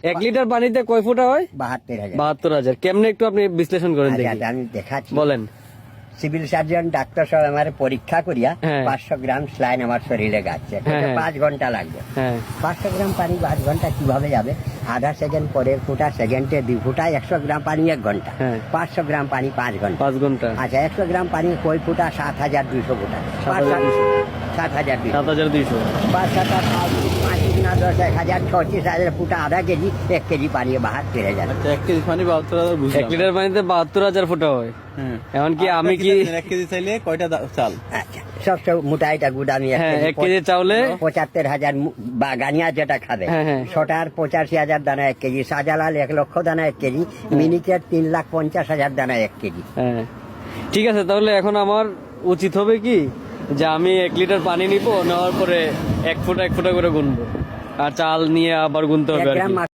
1 litre পানিতে কয় ফুটা হয়? 72,000। 72,000। কেমনে একটু আপনি বিশ্লেষণ করেন দেখি। আচ্ছা, আমি দেখাচ্ছি। বলেন। সিভিল সার্জন ডাক্তার সব আমার পরীক্ষা করিয়া হ্যাঁ। 500 গ্রাম স্লাইন আমার শরীরে গাচ্ছে, হ্যাঁ, হ্যাঁ। 5 ঘন্টা লাগবে। হ্যাঁ 500 গ্রাম পানি 5 ঘন্টা কিভাবে যাবে? আধা সেকেন্ড পরে ফুটা, সেকেন্ডে 2 ফুটা, 100 গ্রাম পানি 1 ঘন্টা, হ্যাঁ। 500 গ্রাম পানি 5 ঘন্টা। 5 ঘন্টা। আচ্ছা, 100 গ্রাম পানি কয় ফুটা? 7,200 ফুটা। 7,200। 7,200। 7,200। 5 7 5 5 গুণা 10 1,000 36,000 ফুটা, আধা কেজি 1 কেজি পানি 72,000। আচ্ছা, 1 কেজি পানি 72,000 1 বুঝলাম। লিটার পানিতে 72,000 ফুটা হয়। হ্যাঁ। এমনকি আমি কি 1 কেজি চাইলে কয়টা চাল? আচ্ছা, সব মোটাইটা গুদামি হ্যাঁ 1 কেজি চাউলে 75,000 বাগানিয়া যেটা খাবে, হ্যাঁ, হ্যাঁ। ছোটার 85,000 দানা 1 কেজি, শাহজালাল 1 লক্ষ দানা 1 কেজি, মিনিকেট 3,50,000 দানা 1 কেজি। হ্যাঁ ঠিক আছে, তাহলে এখন আমার উচিত হবে কি যে আমি 1 লিটার পানি নিব, নেওয়ার পরে 1 ফুটা 1 ফুটা করে গুনবো, আর চাল নিয়ে আবার গুনতে হবে 1 আর গ্রাম কি।